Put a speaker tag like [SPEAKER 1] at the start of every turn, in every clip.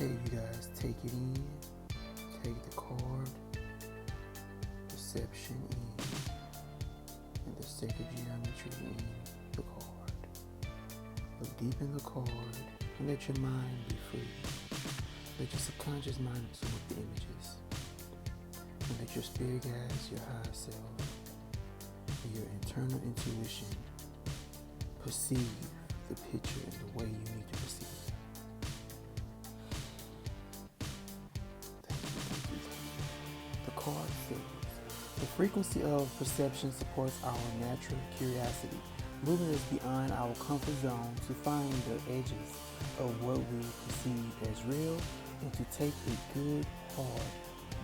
[SPEAKER 1] Okay, you guys, take it in. Take the card. Perception in. And the sacred geometry in the card. Look deep in the card and let your mind be free. Let your subconscious mind absorb the images. And let your spirit guides your higher self and your internal intuition perceive the picture in the way you need to perceive it. Thank you. The card says, the frequency of perception supports our natural curiosity, moving us beyond our comfort zone to find the edges of what we perceive as real and to take a good, hard,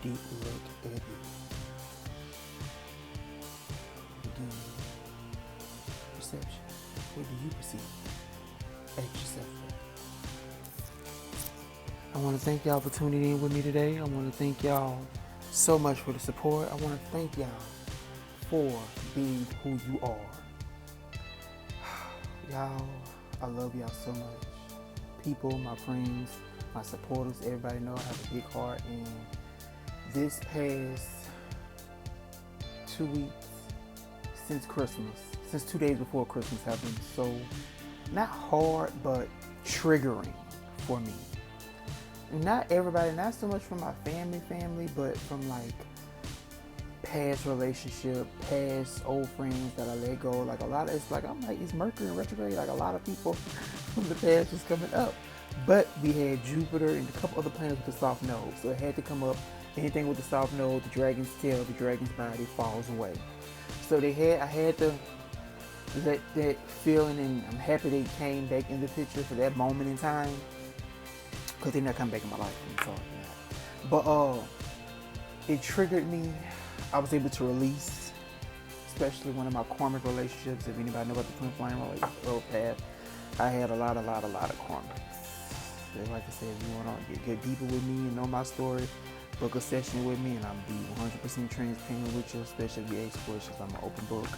[SPEAKER 1] deep look at it. Again, perception. What do you perceive? Ask yourself that. I want to thank y'all for tuning in with me today. I want to thank y'all so much for the support. I want to thank y'all for being who you are. Y'all, I love y'all so much. People, my friends, my supporters, everybody know I have a big heart, and this past 2 weeks since Christmas, since 2 days before Christmas, have been so, not hard, but triggering for me. And not everybody, not so much from my family, but from like past relationship, past old friends that I let go. Like a lot of, it's like, I'm like, it's Mercury in retrograde. Like a lot of people from the past was coming up. But we had Jupiter and a couple other planets with the soft node. So it had to come up. Anything with the soft node, the dragon's tail, the dragon's body falls away. So I had to let that feeling, and I'm happy they came back in the picture for that moment in time. Because they're not coming back in my life. I'm sorry. But it triggered me. I was able to release, especially one of my karmic relationships. If anybody know about the twin flame relationship path, I had a lot of karmics. So like I said, if you want to get deeper with me and know my story, book a session with me, and I'll be 100% transparent with you, especially if you ask questions. I'm an open book.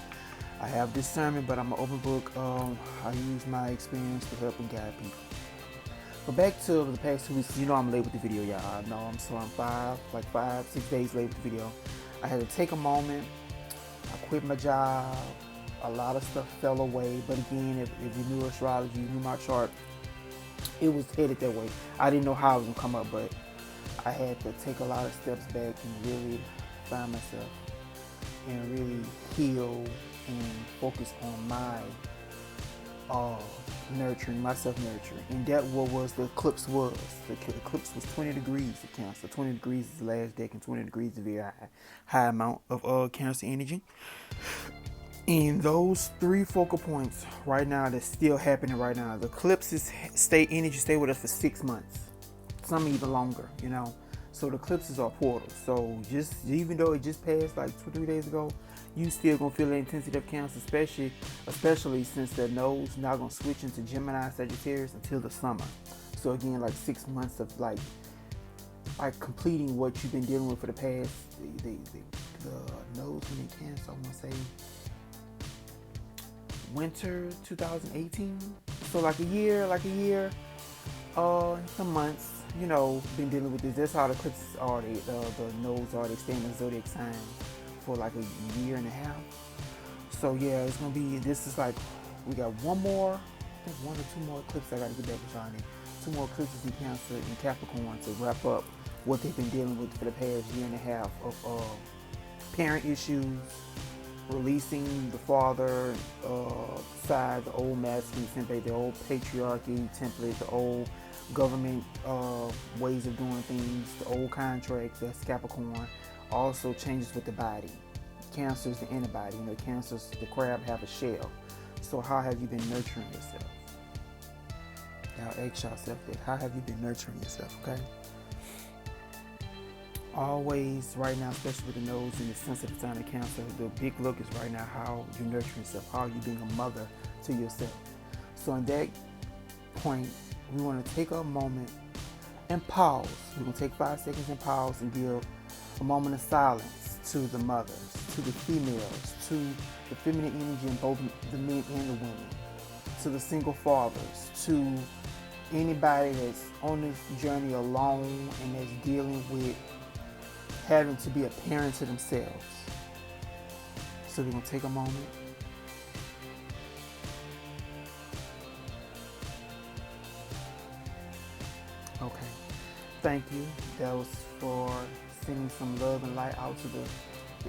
[SPEAKER 1] I have discernment, but I'm an open book. I use my experience to help and guide people. But back to the past 2 weeks, you know I'm late with the video, y'all. I know I'm 5-6 days late with the video. I had to take a moment. I quit my job. A lot of stuff fell away. But again, if you knew astrology, you knew my chart, it was headed that way. I didn't know how it was going to come up, but I had to take a lot of steps back and really find myself and really heal and focus on my nurturing, my self-nurturing. And that what was the eclipse was. The eclipse was 20 degrees of Cancer. 20 degrees is the last deck, and 20 degrees is a very high amount of Cancer energy. And those 3 focal points right now that's still happening right now. The eclipses stay with us for 6 months. Some even longer, you know. So the eclipses are portals. So just even though it just passed like 2-3 days ago, you still gonna feel the intensity of Cancer, especially since the nodes now gonna switch into Gemini, Sagittarius until the summer. So again, like 6 months of like completing what you've been dealing with for the past. The nodes in Cancer, I want to say winter 2018. So like a year, some months. You know, been dealing with this. That's how the eclipses are. The nodes are. They stay in the zodiac sign for like a year and a half. So yeah, it's gonna be. This is like we got one more. I think 1 or 2 more eclipses. I gotta get back with y'all. 2 more eclipses in Cancer and Capricorn to wrap up what they've been dealing with for the past year and a half of parent issues, releasing the father side, the old masculine template, the old patriarchy template, the old government ways of doing things, the old contracts. That's Capricorn. Also changes with the body. Cancer is the inner body. You know, Cancer's the crab have a shell. So how have you been nurturing yourself? Y'all ask yourself that. How have you been nurturing yourself? Okay. Always right now, especially with the nose and the sensitive sign of Cancer, the big look is right now how you're nurturing yourself. How are you being a mother to yourself? So in that point, we want to take a moment and pause. We're going to take 5 seconds and pause and give a moment of silence to the mothers, to the females, to the feminine energy in both the men and the women, to the single fathers, to anybody that's on this journey alone and that's dealing with having to be a parent to themselves. So we're going to take a moment. Okay. Thank you. That was for sending some love and light out to the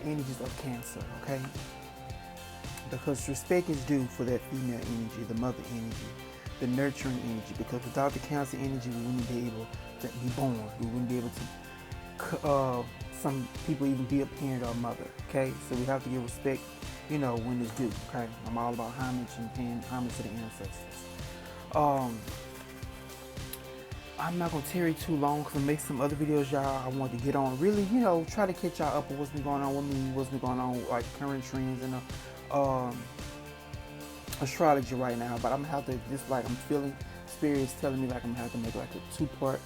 [SPEAKER 1] energies of Cancer, okay? Because respect is due for that female energy, the mother energy, the nurturing energy. Because without the Cancer energy, we wouldn't be able to be born. We wouldn't be able to, some people even be a parent or a mother, okay? So we have to give respect, when it's due, okay? I'm all about homage and paying homage to the ancestors. I'm not going to tarry too long because I make some other videos, y'all. I want to get on, really, try to catch y'all up on what's been going on with me, what's been going on, like current trends and astrology right now. But I'm going to have to, just like I'm feeling, spirit is telling me like I'm going to have to make like a 2-part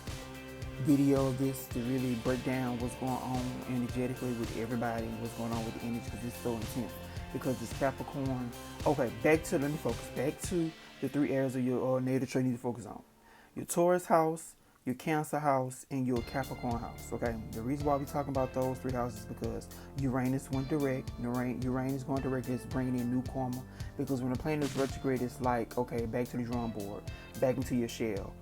[SPEAKER 1] video of this to really break down what's going on energetically with everybody and what's going on with the energy because it's so intense. Because it's Capricorn. Okay, let me focus. Back to the 3 areas of your natal chart you need to focus on. Your Taurus house, your Cancer house, and your Capricorn house, okay? The reason why we're talking about those 3 houses is because Uranus went direct. Uranus going direct is bringing in new karma. Because when the planet is retrograde, it's like, okay, back to the drawing board, back into your shell.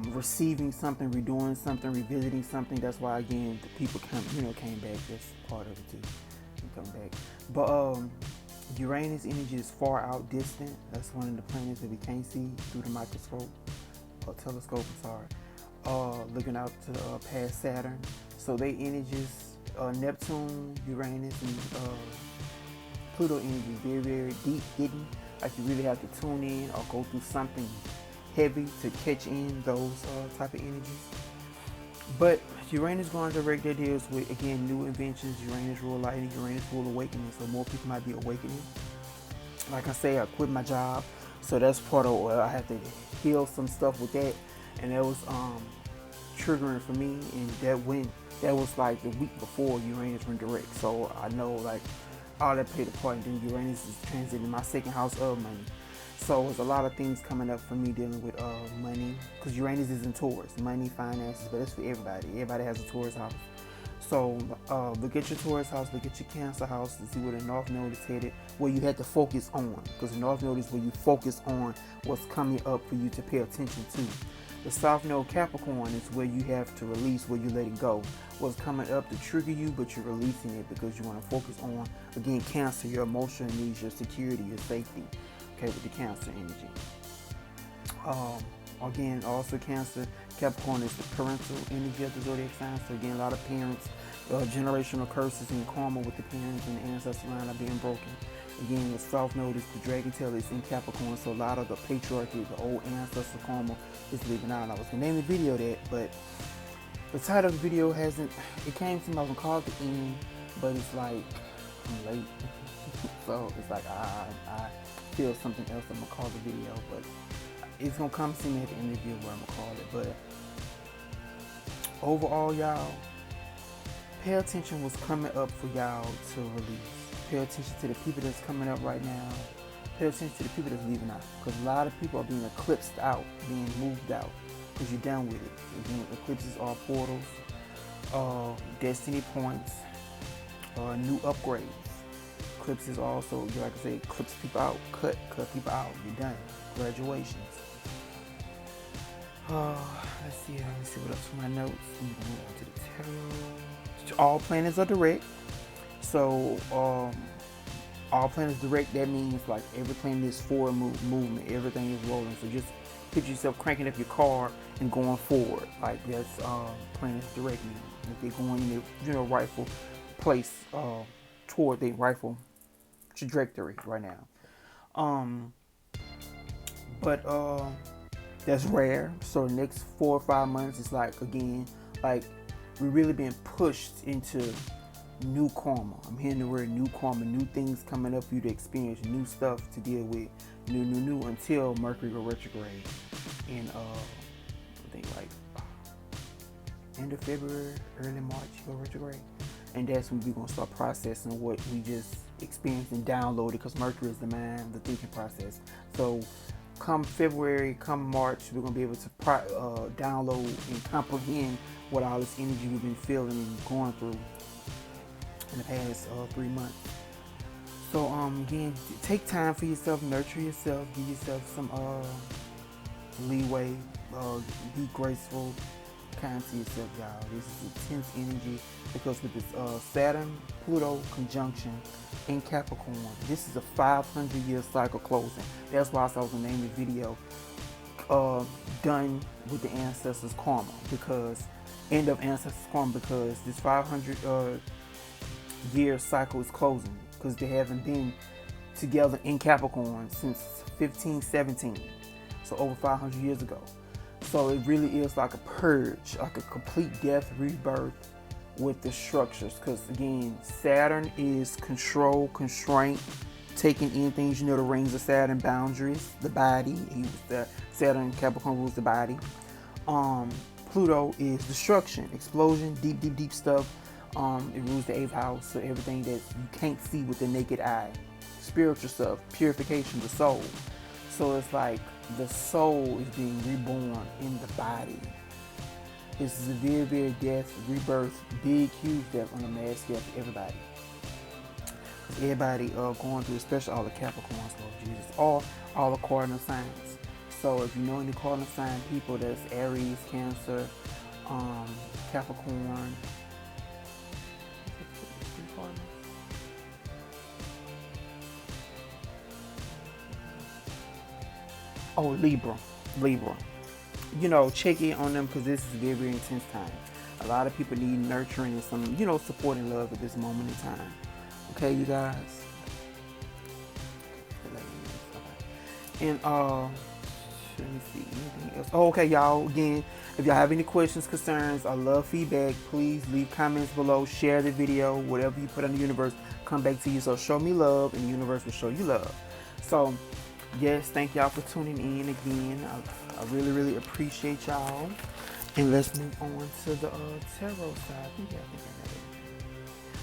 [SPEAKER 1] Receiving something, redoing something, revisiting something. That's why, again, the people came back. That's part of it, too. Come back. But Uranus energy is far out distant. That's one of the planets that we can't see through the microscope. Or telescope, I'm sorry, looking out to past Saturn. So they energies, Neptune, Uranus, and Pluto energy, very, very deep, hidden. Like you really have to tune in or go through something heavy to catch in those type of energies. But Uranus going direct, that deals with, again, new inventions. Uranus rule lighting, Uranus rule awakening. So more people might be awakening. Like I say, I quit my job. So that's part of I have to heal some stuff with that, and that was triggering for me. And that was like the week before Uranus went direct. So I know like all that played a part. And then Uranus is transiting my 2nd house of money. So there's a lot of things coming up for me dealing with money, because Uranus is in Taurus, money, finances, but it's for everybody. Everybody has a Taurus house. So look at your Taurus house, look at your Cancer house to see where the North Node is headed, where you had to focus on. Because the North Node is where you focus on what's coming up for you to pay attention to. The South Node, Capricorn, is where you have to release, where you're letting go. What's coming up to trigger you, but you're releasing it because you want to focus on, again, Cancer, your emotional needs, your security, your safety, okay, with the Cancer energy. Again, also Cancer, Capricorn is the parental energy of the zodiac sign. So again, a lot of parents, generational curses and karma with the parents and the ancestor line are being broken. Again, the South Node is the dragon tail is in Capricorn, so a lot of the patriarchy, the old ancestor karma is leaving out. I was gonna name the video that, but the title of the video hasn't. It came to me. I was gonna call it the end, but it's like I'm late, so it's like I feel something else. I'm gonna call the video, but it's gonna come to me at the end of the video where I'm gonna call it. But overall, y'all, pay attention what's coming up for y'all to release. Pay attention to the people that's coming up right now. Pay attention to the people that's leaving out, because a lot of people are being eclipsed out, being moved out, because you're done with it. Again, eclipses are portals, destiny points, new upgrades. Eclipses also, like I say, eclipse people out, cut people out. You're done. Graduations. Let's see. Let me see what else for my notes. I'm gonna move on to the tarot. All planets are direct. So all planets direct. That means like every planet is forward movement. Everything is rolling. So just picture yourself cranking up your car and going forward. Like that's planets direct. If they're going in their rightful place toward their rightful trajectory right now. But that's rare. So the next 4 or 5 months is like, again, like we're really being pushed into new karma. I'm hearing the word new karma, new things coming up for you to experience, new stuff to deal with, new until Mercury go retrograde in I think like end of February, early March go retrograde. And that's when we're gonna start processing what we just experienced and downloaded, because Mercury is the mind, the thinking process. So come February, come March, we're going to be able to download and comprehend what all this energy we've been feeling and going through in the past 3 months. So again, take time for yourself, nurture yourself, give yourself some leeway, be graceful, kind to yourself, y'all. This is intense energy because with this Saturn Pluto conjunction in Capricorn, this is a 500-year cycle closing. That's why I was gonna name the video done with the ancestors karma, because end of ancestors karma, because this 500 year cycle is closing because they haven't been together in Capricorn since 1517, so over 500 years ago. So it really is like a purge, like a complete death, rebirth with the structures. Because again, Saturn is control, constraint, taking in things. You know, the rings of Saturn, boundaries, the body. Saturn, Capricorn rules the body. Pluto is destruction, explosion, deep, deep, deep stuff. It rules the 8th house, so everything that you can't see with the naked eye. Spiritual stuff, purification, the soul. So it's like the soul is being reborn in the body. This is a very, very death, rebirth, big, huge death on a mass death for everybody. Because everybody going through, especially all the Capricorns, Lord Jesus, all the cardinal signs. So if you know any cardinal sign people, that's Aries, Cancer, Capricorn. Oh, Libra. You know, check in on them because this is a very, very intense time. A lot of people need nurturing and some, you know, support and love at this moment in time. Okay, you guys? And, let me see, anything else? Oh, okay, y'all, again, if y'all have any questions, concerns, or love feedback, please leave comments below, share the video, whatever you put on the universe, come back to you. So show me love and the universe will show you love. So, yes, thank y'all for tuning in again. I really, really appreciate y'all. And let's move on to the tarot side. I think I got it.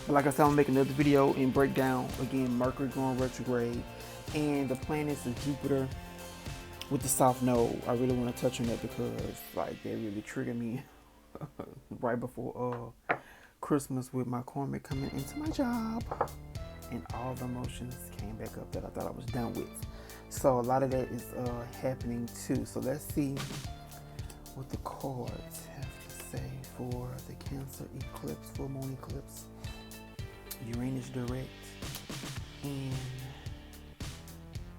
[SPEAKER 1] But like I said, I'm making another video and break down, again, Mercury going retrograde and the planets of Jupiter with the South Node. I really want to touch on that because, like, they really triggered me right before Christmas with my karmic coming into my job. And all the emotions came back up that I thought I was done with. So a lot of that is happening too. So let's see what the cards have to say for the Cancer eclipse, full moon eclipse, Uranus direct, and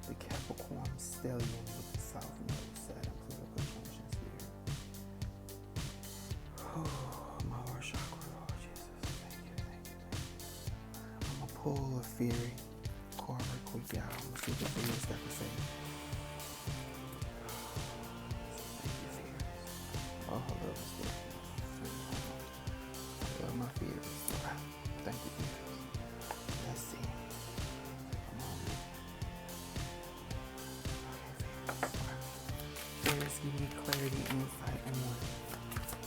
[SPEAKER 1] the Capricorn stellium with the South Node, Saturn, Pluto conjunction here. Oh, my heart chakra, Lord Jesus, thank you. I'm gonna pull a fairy card right quick, y'all. I'm gonna see what the fairies got to say. Thank you, fairies. Oh, I love this stuff. I love my fairies. Thank you, fairies. Let's see. Come on. Okay, fairies, give me clarity, insight on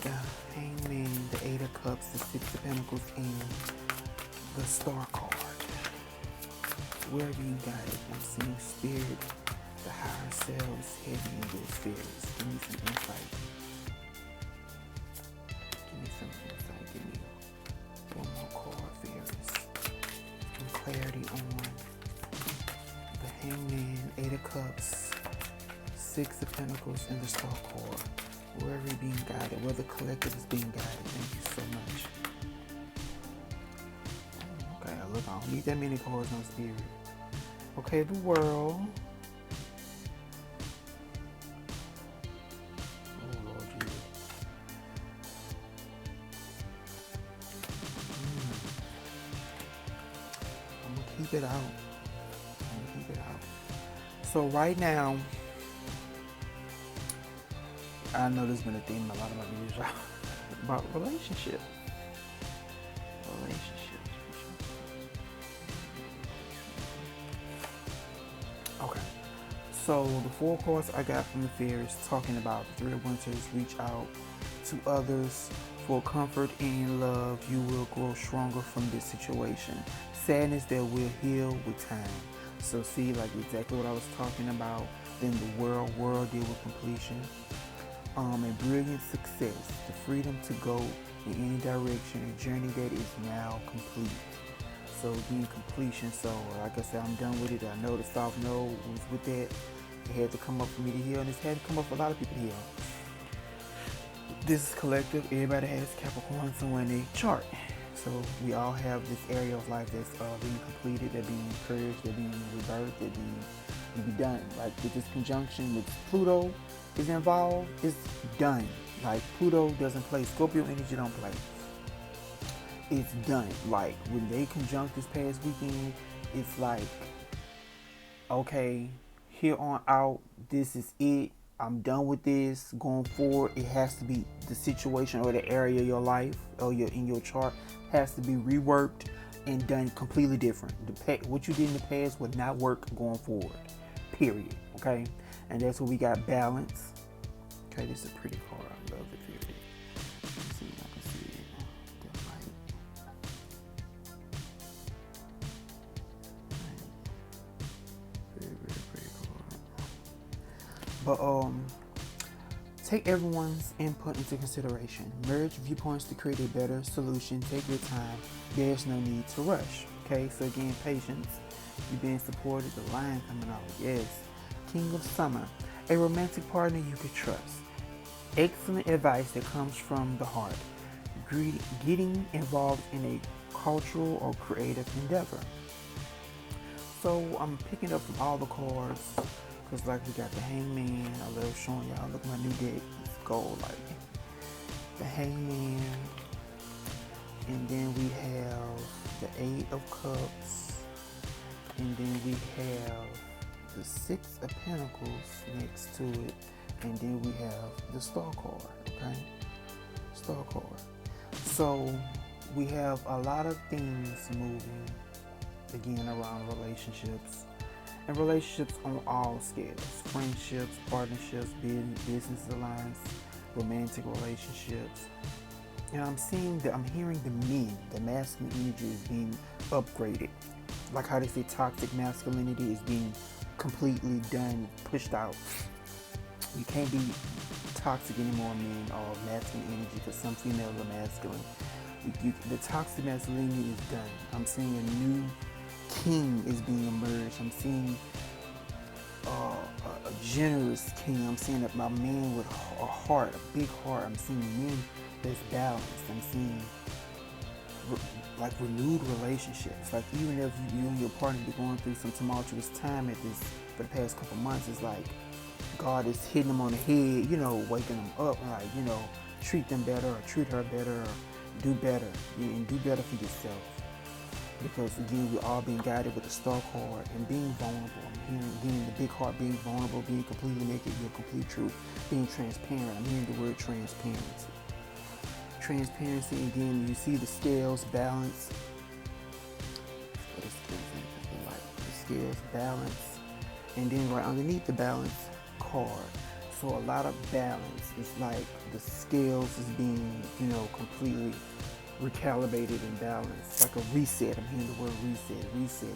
[SPEAKER 1] the Hangman, the 8 of Cups, the 6 of Pentacles, and the Star card. Wherever you got it, I'm seeing spirit, the higher selves, heavy in those spirits. Give me some insight. Give me some insight. Give me one more card, fairies. Some clarity on the Hangman, 8 of Cups, 6 of Pentacles, and the Star card. Wherever you're being guided, where the collective is being guided. Thank you so much. Okay, look, I don't need that many cards on spirit. Okay, the world. Oh, Lord Jesus. I'm going to keep it out. So right now, I know there's been a theme in a lot of my videos about relationships. Okay, so the 4 cards I got from the fairies talking about the 3 of Winters, reach out to others for comfort and love. You will grow stronger from this situation. Sadness that will heal with time. So see, like exactly what I was talking about, within the world deal with completion, and brilliant success, the freedom to go in any direction, a journey that is now complete. So being completion, so like I said, I'm done with it. I know the South Node was with that. It had to come up for me to heal, and it's had to come up for a lot of people to heal. This is collective. Everybody has Capricorn somewhere in their chart. So we all have this area of life that's being completed, that being encouraged, that being rebirthed, that being to be done. Like with this conjunction with Pluto is involved, it's done. Like Pluto doesn't play, Scorpio energy don't play. It's done. Like when they conjunct this past weekend, it's like, okay, here on out, this is it. I'm done with this. Going forward, it has to be the situation or the area of your life or in your chart has to be reworked and done completely different. What you did in the past would not work going forward. Period. Okay, and that's what we got. Balance. Okay, this is a pretty card. I love it. Period. Let's see if I can see it. That light. Very, very pretty card. But take everyone's input into consideration. Merge viewpoints to create a better solution. Take your time. There's no need to rush. Okay, so again, patience. You're being supported. The lion coming out. Yes. King of Summer. A romantic partner you could trust. Excellent advice that comes from the heart. Getting involved in a cultural or creative endeavor. So I'm picking up from all the cards. Because like we got the Hangman. I love showing y'all. Look at my new deck. It's gold like the Hangman. And then we have the Eight of Cups. And then we have the Six of Pentacles next to it. And then we have the Star card, okay? Star card. So we have a lot of things moving, again, around relationships. And relationships on all scales. Friendships, partnerships, business alliance, romantic relationships. And I'm hearing the men, the masculine energy is being upgraded. Like how they say toxic masculinity is being completely done, pushed out. You can't be toxic anymore, men, or masculine energy, because some females are masculine. The toxic masculinity is done. I'm seeing a new king is being emerged. I'm seeing a generous king. I'm seeing my man with a heart, a big heart. I'm seeing men that's balanced. I'm seeing like renewed relationships. Like even if you and your partner be going through some tumultuous time at this for the past couple months, it's like God is hitting them on the head, waking them up, and like, treat them better or treat her better or do better. And do better for yourself. Because again, we're all being guided with the Star card and being vulnerable. I'm hearing again the big heart, being vulnerable, being completely naked, your complete truth, being transparent. I'm hearing the word transparency. Transparency, again, you see the scales, balance. The scales, balance. And then right underneath the balance card. So a lot of balance. It's like the scales is being, completely recalibrated and balanced. Like a reset. I'm hearing the word reset.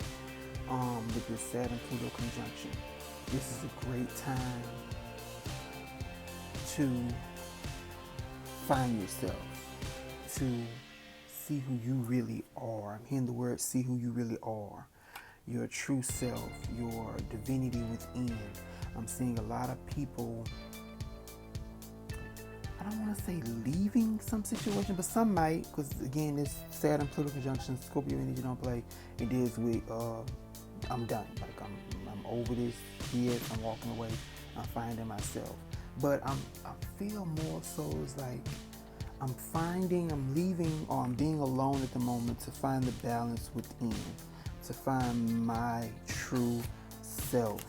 [SPEAKER 1] With this Saturn-Pluto conjunction. This is a great time to find yourself, to see who you really are. I'm hearing the word see who you really are. Your true self, your divinity within. I'm seeing a lot of people, I don't want to say leaving some situation, but some might, because again, this Saturn-Pluto conjunction, Scorpio energy don't play. It deals with, I'm done. Like I'm over this, yes, I'm walking away, I'm finding myself. But I feel more so it's like I'm leaving, or I'm being alone at the moment to find the balance within, to find my true self.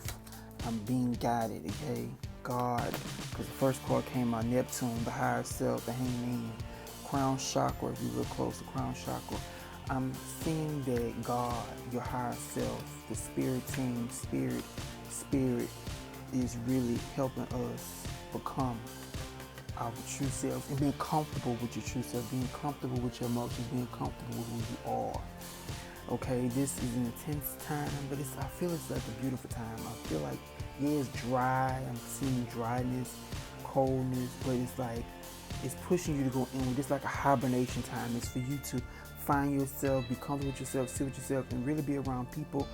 [SPEAKER 1] I'm being guided, okay? God, because the first card came out, Neptune, the higher self, the Hangman, crown chakra, if you look close, the crown chakra. I'm seeing that God, your higher self, the spirit team, spirit is really helping us become our true selves and being comfortable with your true self, being comfortable with your emotions, being comfortable with who you are. Okay, this is an intense time, but I feel it's like a beautiful time. I feel like yeah, it's dry. I'm seeing dryness, coldness, but it's like it's pushing you to go inward. It's like a hibernation time. It's for you to find yourself, be comfortable with yourself, sit with yourself, and really be around people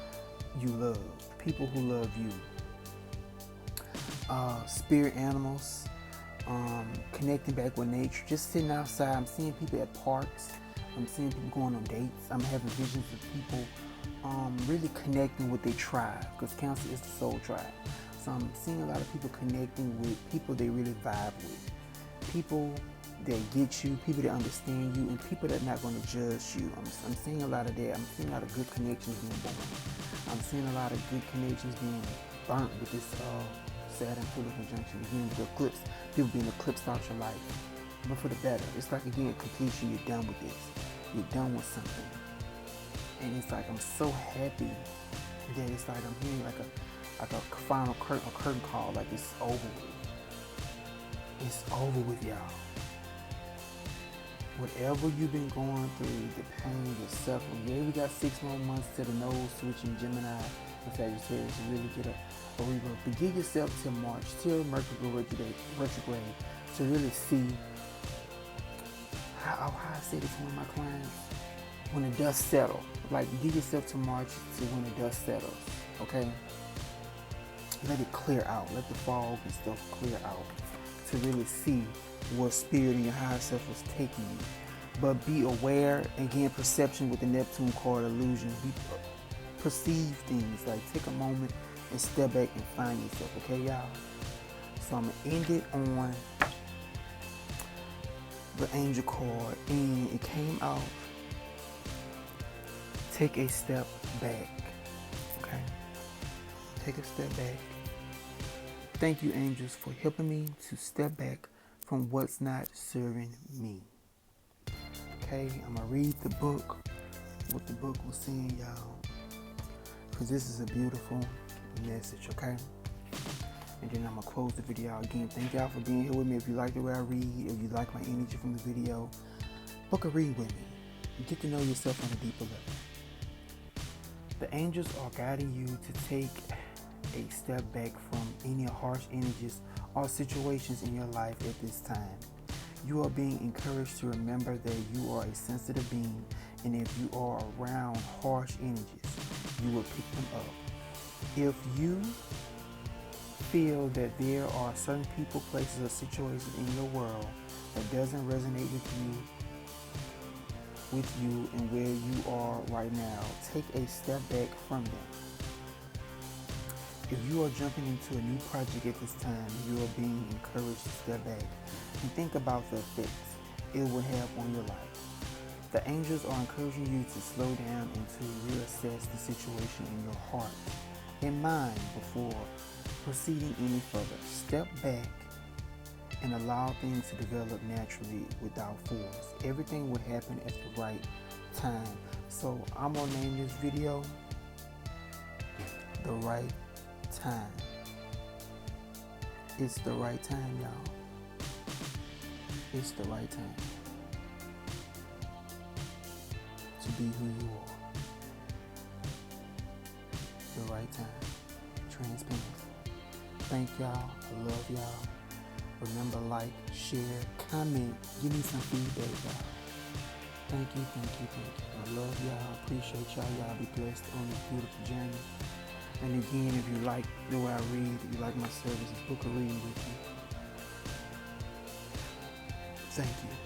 [SPEAKER 1] you love, people who love you. Spirit animals, connecting back with nature, just sitting outside. I'm seeing people at parks. I'm seeing people going on dates. I'm having visions of people really connecting with their tribe, because Cancer is the soul tribe. So I'm seeing a lot of people connecting with people they really vibe with, people that get you, people that understand you, and people that are not going to judge you. I'm seeing a lot of that. I'm seeing a lot of good connections being born. I'm seeing a lot of good connections being burnt with this Saturn Pluto conjunction. Again, with the eclipse, people being eclipsed out your life, but for the better. It's like, again, completion. You're done with this. You're done with something. And it's like, I'm so happy that it's like I'm hearing like a final curtain call, like it's over with. It's over with, y'all. Whatever you've been going through, the pain, the suffering, yeah, we got 6 more months to the nose switch in Gemini and Sagittarius to really get a rebirth. But give yourself till March, till Mercury go retrograde, to really see how I say this to one of my clients, when the dust settles. Like, give yourself to March to when the dust settles, okay? Let it clear out. Let the fog and stuff clear out to really see what spirit and your higher self was taking you. But be aware, again, perception with the Neptune card, illusion. Perceive things, like take a moment and step back and find yourself, okay, y'all? So I'm going to end it on the angel card, and it came out, take a step back, okay? Take a step back. Thank you, angels, for helping me to step back from what's not serving me. Okay, I'm going to read the book, what the book was saying, y'all, because this is a beautiful message, okay? And then I'm going to close the video out again. Thank y'all for being here with me. If you like the way I read, if you like my energy from the video, book a read with me. You get to know yourself on a deeper level. The angels are guiding you to take a step back from any harsh energies or situations in your life at this time. You are being encouraged to remember that you are a sensitive being, and if you are around harsh energies, you will pick them up. If you feel that there are certain people, places, or situations in your world that doesn't resonate with you and where you are right now, take a step back from them. If you are jumping into a new project at this time, you are being encouraged to step back and think about the effects it will have on your life. The angels are encouraging you to slow down and to reassess the situation in your heart and mind before proceeding any further. Step back and allow things to develop naturally without force. Everything will happen at the right time. So I'm gonna name this video The Right Time. It's the right time, y'all. It's the right time to be who you are. The right time. Transparency. Thank y'all. I love y'all. Remember, like, share, comment, give me some feedback, y'all. Thank you, thank you, thank you. I love y'all. Appreciate y'all. Y'all be blessed on this beautiful journey. And again, if you like the way I read, if you like my services, book a reading with me. Thank you.